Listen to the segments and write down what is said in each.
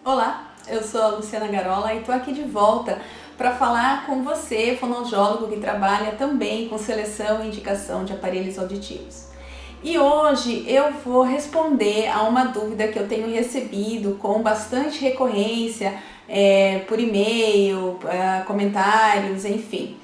Olá, eu sou a Luciana Garola e estou aqui de volta para falar com você, fonoaudiólogo que trabalha também com seleção e indicação de aparelhos auditivos. E hoje eu vou responder a uma dúvida que eu tenho recebido com bastante recorrência por e-mail, comentários, enfim.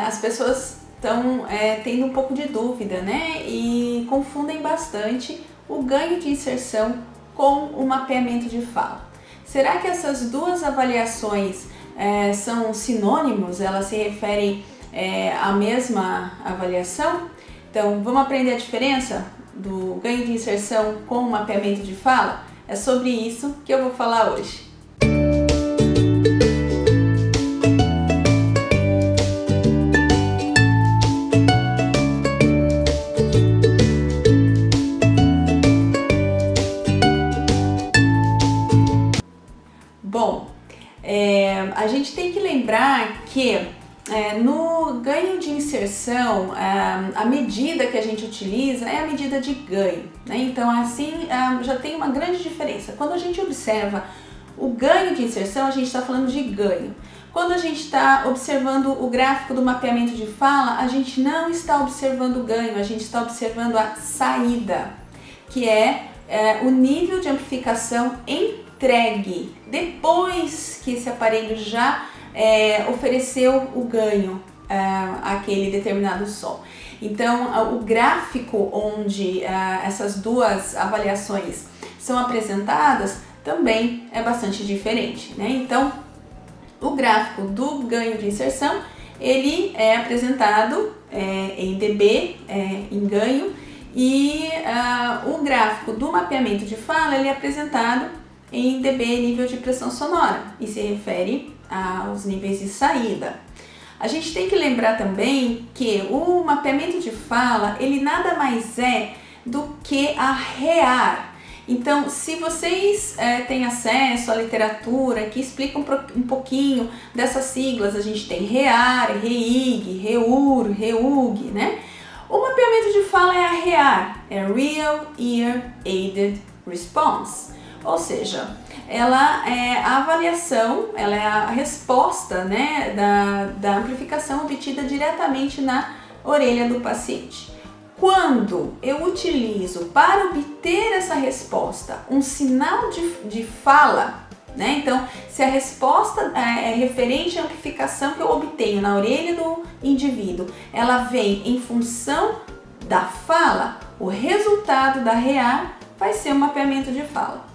As pessoas estão tendo um pouco de dúvida, né? E confundem bastante o ganho de inserção com o mapeamento de fala. Será que essas duas avaliações são sinônimos? Elas se referem à mesma avaliação? Então, vamos aprender a diferença do ganho de inserção com o mapeamento de fala? É sobre isso que eu vou falar hoje. Bom, a gente tem que lembrar que no ganho de inserção, a medida que a gente utiliza é a medida de ganho, né? Então assim já tem uma grande diferença. Quando a gente observa o ganho de inserção, a gente está falando de ganho. Quando a gente está observando o gráfico do mapeamento de fala, a gente não está observando o ganho, a gente está observando a saída, que é o nível de amplificação entregue depois que esse aparelho já ofereceu o ganho àquele determinado som. Então, o gráfico onde essas duas avaliações são apresentadas também é bastante diferente, né? Então, o gráfico do ganho de inserção, ele é apresentado em dB, em ganho, e o gráfico do mapeamento de fala, ele é apresentado em dB, nível de pressão sonora, e se refere aos níveis de saída. A gente tem que lembrar também que o mapeamento de fala, ele nada mais é do que a REAR. Então, se vocês têm acesso à literatura que explica um pouquinho dessas siglas, a gente tem REAR, REIG, REUR, REUG, né? O mapeamento de fala é a REAR, é Real Ear Aided Response. Ou seja, ela é a avaliação, ela é a resposta, né, da amplificação obtida diretamente na orelha do paciente. Quando eu utilizo para obter essa resposta um sinal de fala, né, então se a resposta é referente à amplificação que eu obtenho na orelha do indivíduo, ela vem em função da fala, o resultado da REAR vai ser um mapeamento de fala.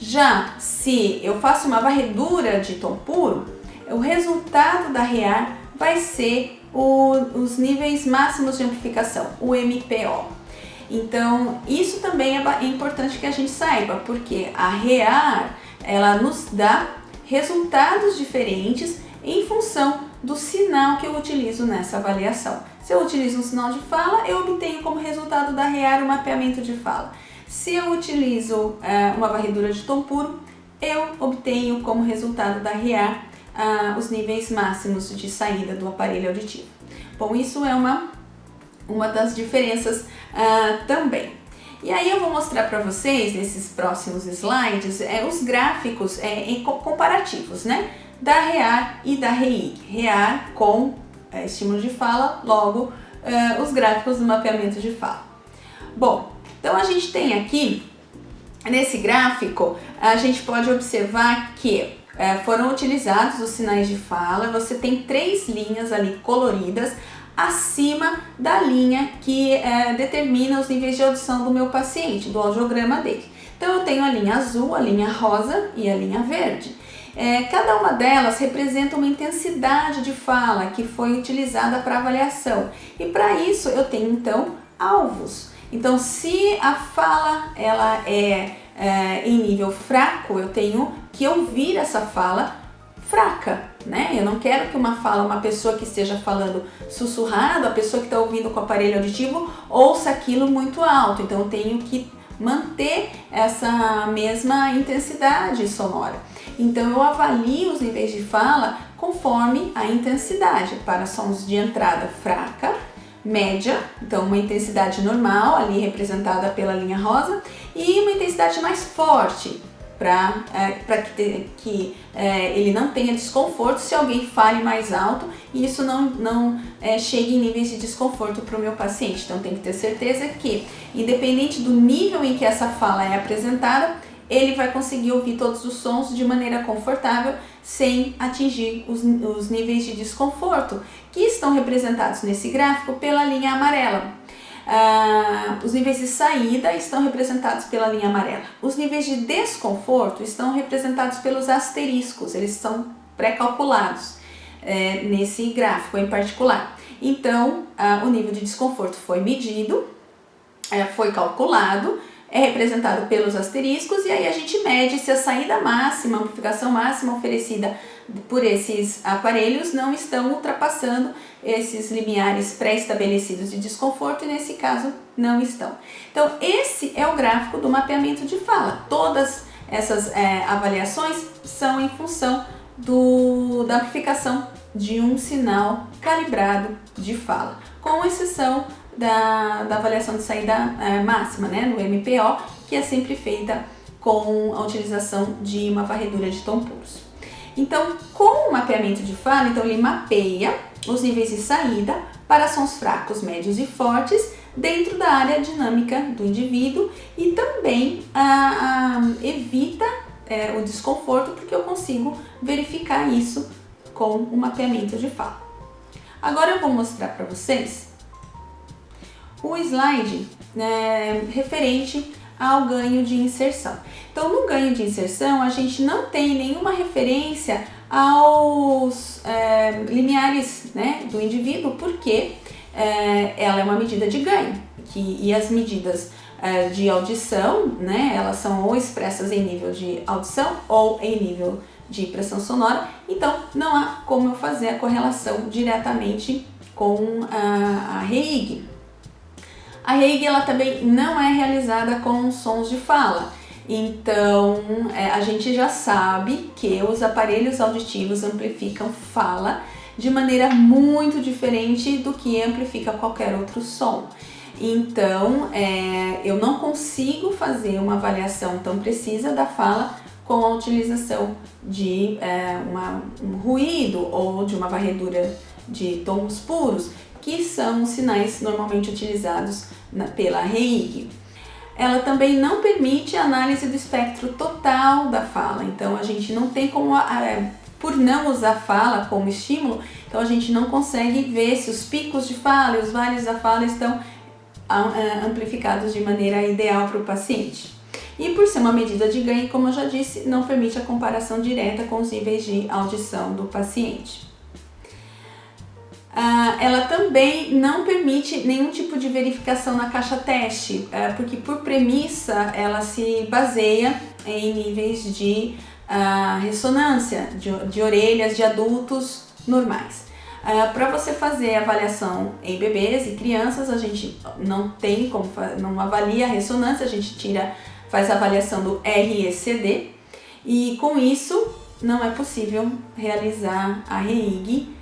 Já se eu faço uma varredura de tom puro, o resultado da REAR vai ser os níveis máximos de amplificação, o MPO. Então, isso também é importante que a gente saiba, porque a REAR, ela nos dá resultados diferentes em função do sinal que eu utilizo nessa avaliação. Se eu utilizo um sinal de fala, eu obtenho como resultado da REAR o mapeamento de fala. Se eu utilizo uma varredura de tom puro, eu obtenho como resultado da REAR os níveis máximos de saída do aparelho auditivo. Bom, isso é uma das diferenças também. E aí eu vou mostrar para vocês, nesses próximos slides, os gráficos comparativos, né? Da REAR e da REIG. REAR com estímulo de fala, logo os gráficos do mapeamento de fala. Bom, então a gente tem aqui, nesse gráfico, a gente pode observar que foram utilizados os sinais de fala. Você tem 3 linhas ali coloridas acima da linha que determina os níveis de audição do meu paciente, do audiograma dele. Então eu tenho a linha azul, a linha rosa e a linha verde. Cada uma delas representa uma intensidade de fala que foi utilizada para avaliação. E para isso eu tenho então alvos. Então, se a fala ela é em nível fraco, eu tenho que ouvir essa fala fraca, né? Eu não quero que uma pessoa que esteja falando sussurrado, a pessoa que está ouvindo com o aparelho auditivo, ouça aquilo muito alto. Então, eu tenho que manter essa mesma intensidade sonora. Então, eu avalio os níveis de fala conforme a intensidade, para sons de entrada fraca, média, então uma intensidade normal, ali representada pela linha rosa, e uma intensidade mais forte, para que ele não tenha desconforto se alguém fale mais alto e isso não chegue em níveis de desconforto para o meu paciente. Então tem que ter certeza que, independente do nível em que essa fala é apresentada, ele vai conseguir ouvir todos os sons de maneira confortável, sem atingir os níveis de desconforto, que estão representados nesse gráfico pela linha amarela. Os níveis de saída estão representados pela linha amarela. Os níveis de desconforto estão representados pelos asteriscos, eles são pré-calculados nesse gráfico em particular. Então, o nível de desconforto foi medido, foi calculado, é representado pelos asteriscos, e aí a gente mede se a saída máxima, a amplificação máxima oferecida por esses aparelhos não estão ultrapassando esses limiares pré-estabelecidos de desconforto, e nesse caso não estão. Então esse é o gráfico do mapeamento de fala. Todas essas avaliações são em função da amplificação de um sinal calibrado de fala, com exceção da avaliação de saída máxima, né, no MPO, que é sempre feita com a utilização de uma varredura de tom puros. Então, com o mapeamento de fala, ele mapeia os níveis de saída para sons fracos, médios e fortes dentro da área dinâmica do indivíduo, e também evita o desconforto, porque eu consigo verificar isso com o mapeamento de fala. Agora eu vou mostrar para vocês o slide referente ao ganho de inserção. Então, no ganho de inserção, a gente não tem nenhuma referência aos limiares, né, do indivíduo, porque ela é uma medida de ganho, e as medidas de audição, né, elas são ou expressas em nível de audição ou em nível de pressão sonora, então não há como eu fazer a correlação diretamente com a REIG. A REIG ela também não é realizada com sons de fala, então a gente já sabe que os aparelhos auditivos amplificam fala de maneira muito diferente do que amplifica qualquer outro som. Então eu não consigo fazer uma avaliação tão precisa da fala com a utilização de um ruído ou de uma varredura de tons puros, que são os sinais normalmente utilizados pela REIG. Ela também não permite a análise do espectro total da fala, então a gente não tem como, por não usar fala como estímulo, então a gente não consegue ver se os picos de fala e os vales da fala estão amplificados de maneira ideal para o paciente. E por ser uma medida de ganho, como eu já disse, não permite a comparação direta com os níveis de audição do paciente. Ela também não permite nenhum tipo de verificação na caixa teste, porque por premissa ela se baseia em níveis de ressonância de orelhas de adultos normais. Para você fazer avaliação em bebês e crianças, a gente não tem como, não avalia a ressonância, a gente faz a avaliação do RECD, e com isso não é possível realizar a REIG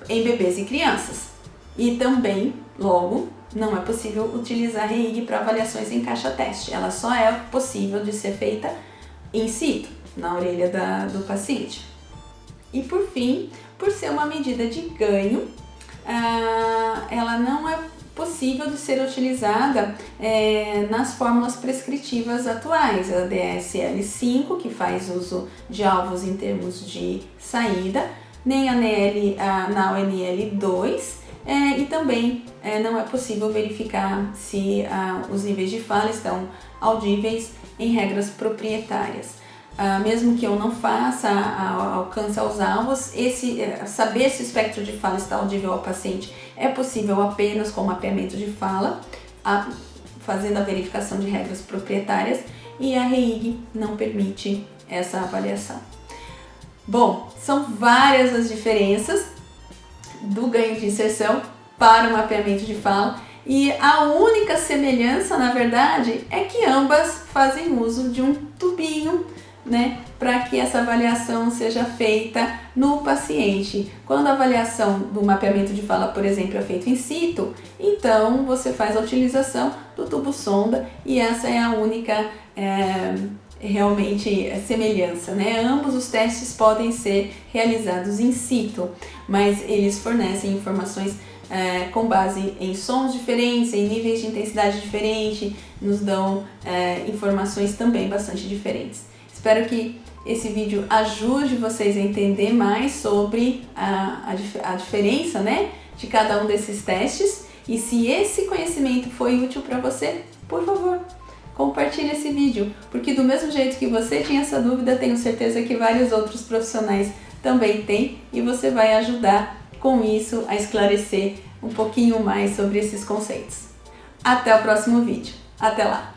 em bebês e crianças. E também, logo, não é possível utilizar a REIG para avaliações em caixa teste. Ela só é possível de ser feita in situ, na orelha do paciente. E por fim, por ser uma medida de ganho, ela não é possível de ser utilizada nas fórmulas prescritivas atuais, a DSL-5, que faz uso de alvos em termos de saída, nem na ONL2, e também não é possível verificar se os níveis de fala estão audíveis em regras proprietárias. Mesmo que eu não faça alcance aos alvos, saber se o espectro de fala está audível ao paciente é possível apenas com mapeamento de fala, fazendo a verificação de regras proprietárias, e a REIG não permite essa avaliação. Bom, são várias as diferenças do ganho de inserção para o mapeamento de fala, e a única semelhança, na verdade, é que ambas fazem uso de um tubinho, né, para que essa avaliação seja feita no paciente. Quando a avaliação do mapeamento de fala, por exemplo, é feita in situ, então você faz a utilização do tubo sonda, e essa é a única realmente semelhança, né? Ambos os testes podem ser realizados in situ, mas eles fornecem informações com base em sons diferentes, em níveis de intensidade diferentes, nos dão informações também bastante diferentes. Espero que esse vídeo ajude vocês a entender mais sobre a diferença, né, de cada um desses testes. E se esse conhecimento foi útil para você, por favor, compartilhe esse vídeo, porque do mesmo jeito que você tinha essa dúvida, tenho certeza que vários outros profissionais também têm, e você vai ajudar com isso a esclarecer um pouquinho mais sobre esses conceitos. Até o próximo vídeo. Até lá!